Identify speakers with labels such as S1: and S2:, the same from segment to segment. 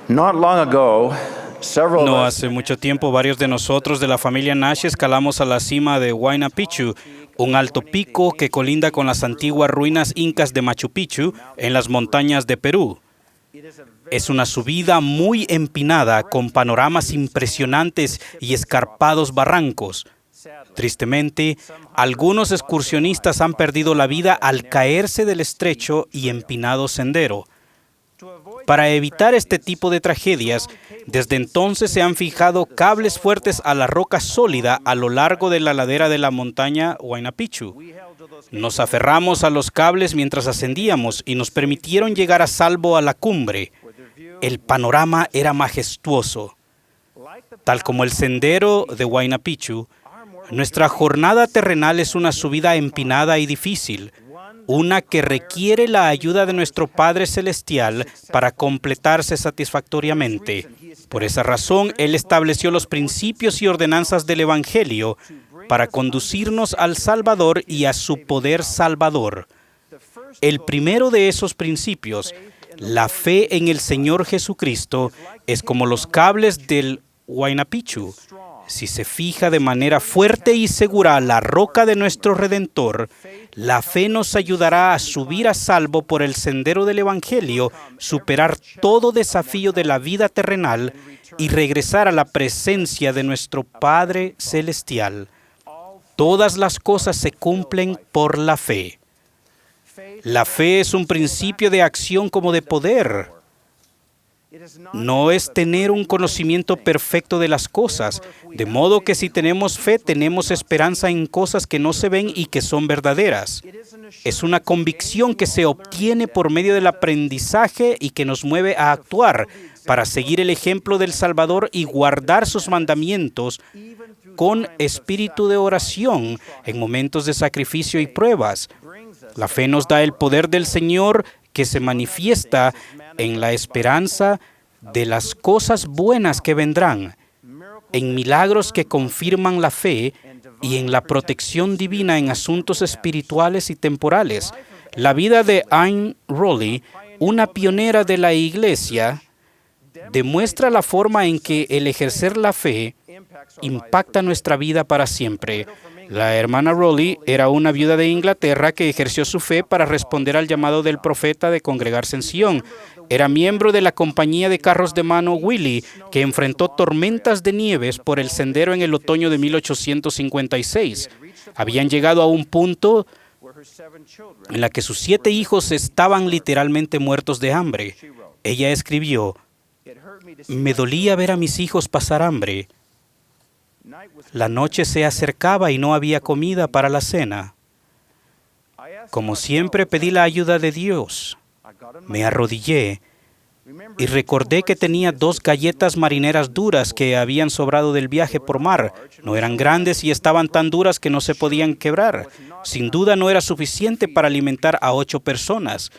S1: Not long ago, several
S2: No
S1: of us
S2: hace mucho tiempo, varios de nosotros de la familia Nash escalamos a la cima de Huayna Picchu, un alto pico que colinda con las antiguas ruinas incas de Machu Picchu en las montañas de Perú. Es una subida muy empinada con panoramas impresionantes y escarpados barrancos. Tristemente, algunos excursionistas han perdido la vida al caerse del estrecho y empinado sendero. Para evitar este tipo de tragedias, desde entonces se han fijado cables fuertes a la roca sólida a lo largo de la ladera de la montaña Huayna Picchu. Nos aferramos a los cables mientras ascendíamos y nos permitieron llegar a salvo a la cumbre. El panorama era majestuoso. Tal como el sendero de Huayna Picchu, nuestra jornada terrenal es una subida empinada y difícil, una que requiere la ayuda de nuestro Padre Celestial para completarse satisfactoriamente. Por esa razón, Él estableció los principios y ordenanzas del Evangelio para conducirnos al Salvador y a su poder salvador. El primero de esos principios, la fe en el Señor Jesucristo, es como los cables del Huayna Picchu. Si se fija de manera fuerte y segura a la roca de nuestro Redentor, la fe nos ayudará a subir a salvo por el sendero del Evangelio, superar todo desafío de la vida terrenal y regresar a la presencia de nuestro Padre Celestial. Todas las cosas se cumplen por la fe. La fe es un principio de acción como de poder. No es tener un conocimiento perfecto de las cosas, de modo que si tenemos fe, tenemos esperanza en cosas que no se ven y que son verdaderas. Es una convicción que se obtiene por medio del aprendizaje y que nos mueve a actuar para seguir el ejemplo del Salvador y guardar sus mandamientos con espíritu de oración en momentos de sacrificio y pruebas. La fe nos da el poder del Señor que se manifiesta en la esperanza de las cosas buenas que vendrán, en milagros que confirman la fe y en la protección divina en asuntos espirituales y temporales. La vida de Anne Rowley, una pionera de la Iglesia, demuestra la forma en que el ejercer la fe impacta nuestra vida para siempre. La hermana Rowley era una viuda de Inglaterra que ejerció su fe para responder al llamado del profeta de congregarse en Sion. Era miembro de la compañía de carros de mano Willy, que enfrentó tormentas de nieves por el sendero en el otoño de 1856. Habían llegado a un punto en la que sus 7 hijos estaban literalmente muertos de hambre. Ella escribió: «Me dolía ver a mis hijos pasar hambre. La noche se acercaba y no había comida para la cena. Como siempre pedí la ayuda de Dios. Me arrodillé y recordé que tenía 2 galletas marineras duras que habían sobrado del viaje por mar. No eran grandes y estaban tan duras que no se podían quebrar. Sin duda no era suficiente para alimentar a 8 personas.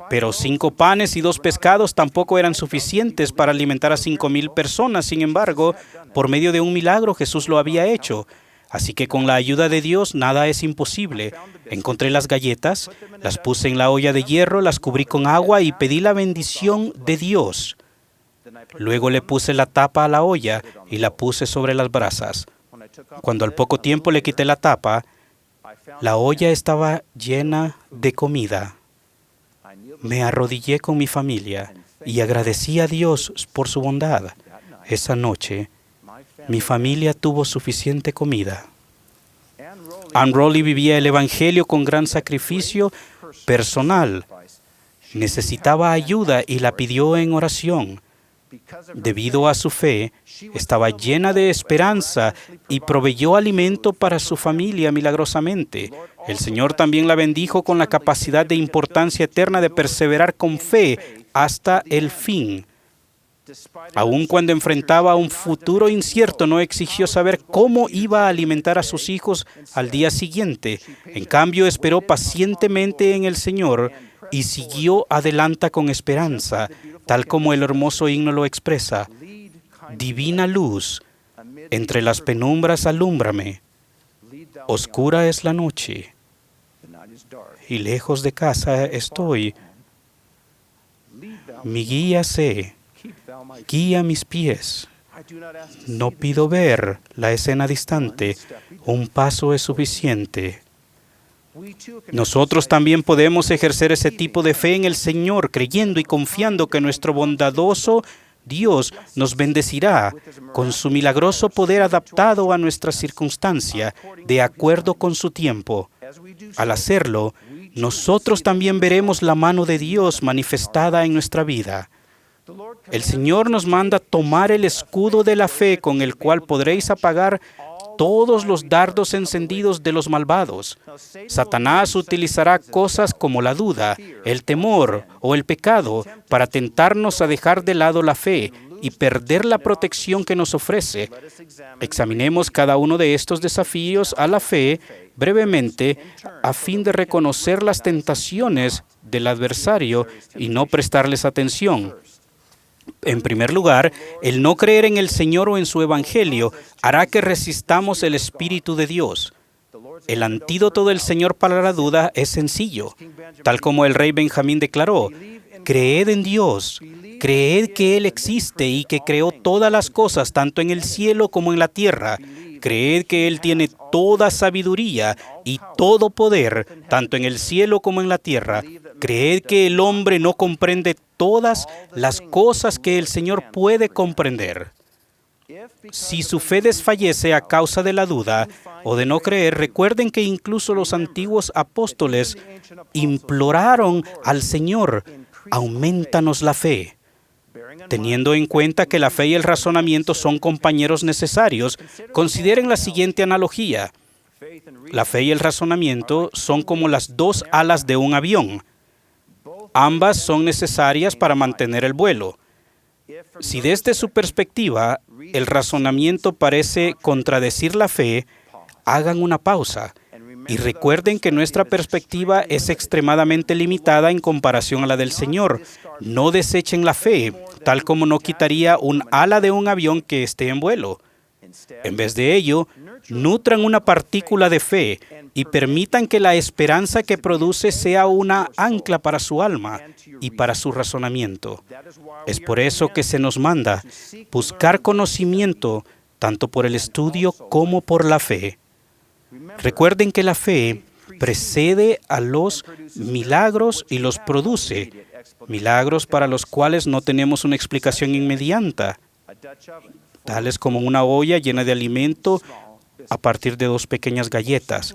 S2: Pero 5 panes y 2 pescados tampoco eran suficientes para alimentar a 5,000 personas. Sin embargo, por medio de un milagro Jesús lo había hecho. Así que con la ayuda de Dios nada es imposible. Encontré las galletas, las puse en la olla de hierro, las cubrí con agua y pedí la bendición de Dios. Luego le puse la tapa a la olla y la puse sobre las brasas. Cuando al poco tiempo le quité la tapa, la olla estaba llena de comida. Me arrodillé con mi familia y agradecí a Dios por su bondad. Esa noche, mi familia tuvo suficiente comida. Anne Rowley vivía el Evangelio con gran sacrificio personal. Necesitaba ayuda y la pidió en oración. Debido a su fe, estaba llena de esperanza y proveyó alimento para su familia milagrosamente. El Señor también la bendijo con la capacidad de importancia eterna de perseverar con fe hasta el fin. Aun cuando enfrentaba un futuro incierto, no exigió saber cómo iba a alimentar a sus hijos al día siguiente. En cambio, esperó pacientemente en el Señor y siguió adelante con esperanza, tal como el hermoso himno lo expresa. Divina luz, entre las penumbras alúmbrame. Oscura es la noche y lejos de casa estoy. Mi guía sé, Guía mis pies. No pido ver la escena distante. Un paso es suficiente. Nosotros también podemos ejercer ese tipo de fe en el Señor, creyendo y confiando que nuestro bondadoso Dios nos bendecirá con su milagroso poder adaptado a nuestra circunstancia, de acuerdo con su tiempo. Al hacerlo, nosotros también veremos la mano de Dios manifestada en nuestra vida. El Señor nos manda tomar el escudo de la fe con el cual podréis apagar todos los dardos encendidos de los malvados. Satanás utilizará cosas como la duda, el temor o el pecado para tentarnos a dejar de lado la fe y perder la protección que nos ofrece. Examinemos cada uno de estos desafíos a la fe brevemente a fin de reconocer las tentaciones del adversario y no prestarles atención. En primer lugar, el no creer en el Señor o en su Evangelio hará que resistamos el Espíritu de Dios. El antídoto del Señor para la duda es sencillo. Tal como el rey Benjamín declaró, creed en Dios, creed que Él existe y que creó todas las cosas, tanto en el cielo como en la tierra. Creed que Él tiene toda sabiduría y todo poder, tanto en el cielo como en la tierra. Creed que el hombre no comprende todas las cosas que el Señor puede comprender. Si su fe desfallece a causa de la duda o de no creer, recuerden que incluso los antiguos apóstoles imploraron al Señor, aumentanos la fe. Teniendo en cuenta que la fe y el razonamiento son compañeros necesarios, consideren la siguiente analogía. La fe y el razonamiento son como las dos alas de un avión. Ambas son necesarias para mantener el vuelo. Si desde su perspectiva el razonamiento parece contradecir la fe, hagan una pausa y recuerden que nuestra perspectiva es extremadamente limitada en comparación a la del Señor. No desechen la fe, tal como no quitaría un ala de un avión que esté en vuelo. En vez de ello, nutran una partícula de fe y permitan que la esperanza que produce sea una ancla para su alma y para su razonamiento. Es por eso que se nos manda buscar conocimiento tanto por el estudio como por la fe. Recuerden que la fe precede a los milagros y los produce. Milagros para los cuales no tenemos una explicación inmediata, tales como una olla llena de alimento a partir de 2 pequeñas galletas,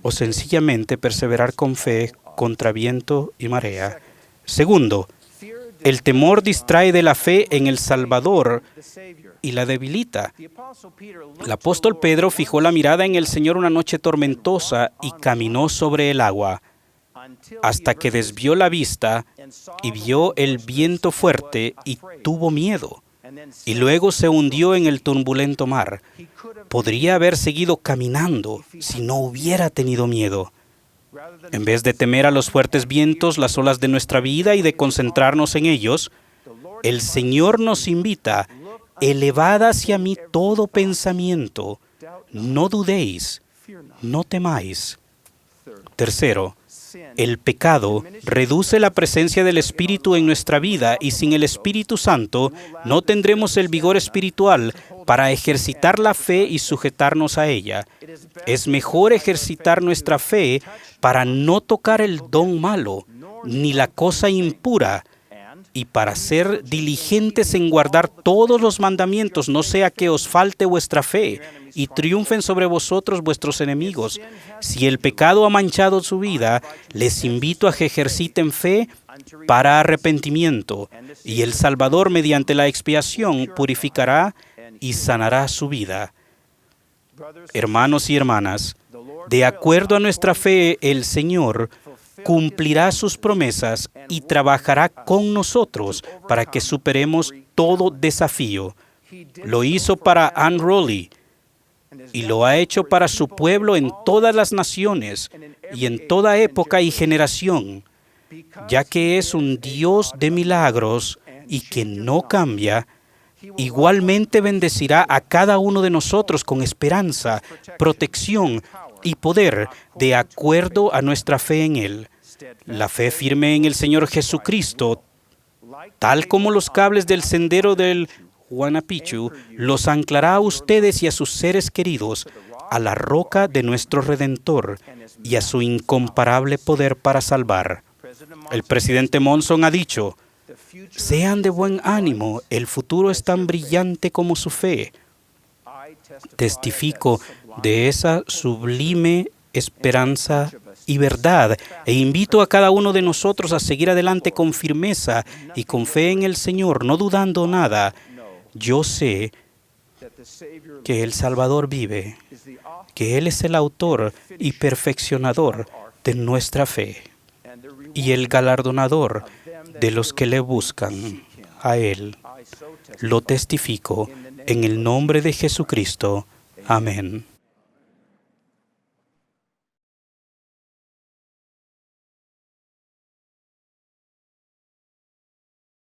S2: o sencillamente perseverar con fe contra viento y marea. Segundo, el temor distrae de la fe en el Salvador y la debilita. El apóstol Pedro fijó la mirada en el Señor una noche tormentosa y caminó sobre el agua, hasta que desvió la vista y vio el viento fuerte y tuvo miedo. Y luego se hundió en el turbulento mar. Podría haber seguido caminando si no hubiera tenido miedo. En vez de temer a los fuertes vientos, las olas de nuestra vida y de concentrarnos en ellos, el Señor nos invita: elevad hacia mí todo pensamiento, no dudéis, no temáis. Tercero, el pecado reduce la presencia del Espíritu en nuestra vida y sin el Espíritu Santo no tendremos el vigor espiritual para ejercitar la fe y sujetarnos a ella. Es mejor ejercitar nuestra fe para no tocar el don malo, ni la cosa impura, y para ser diligentes en guardar todos los mandamientos, no sea que os falte vuestra fe y triunfen sobre vosotros vuestros enemigos. Si el pecado ha manchado su vida, les invito a que ejerciten fe para arrepentimiento, y el Salvador, mediante la expiación, purificará y sanará su vida. Hermanos y hermanas, de acuerdo a nuestra fe, el Señor cumplirá sus promesas y trabajará con nosotros para que superemos todo desafío. Lo hizo para Anne Rowley y lo ha hecho para su pueblo en todas las naciones y en toda época y generación, ya que es un Dios de milagros y que no cambia. Igualmente bendecirá a cada uno de nosotros con esperanza, protección y poder de acuerdo a nuestra fe en Él. La fe firme en el Señor Jesucristo Tal como los cables del sendero del Huayna Picchu, los anclará a ustedes y a sus seres queridos a la roca de nuestro Redentor y a su incomparable poder para salvar. El presidente Monson ha dicho: sean de buen ánimo, el futuro es tan brillante como su fe. Testifico de esa sublime esperanza y verdad e invito a cada uno de nosotros a seguir adelante con firmeza y con fe en el Señor, no dudando nada. Yo sé que el Salvador vive, que Él es el autor y perfeccionador de nuestra fe y el galardonador de los que le buscan a Él. Lo testifico en el nombre de Jesucristo. Amén.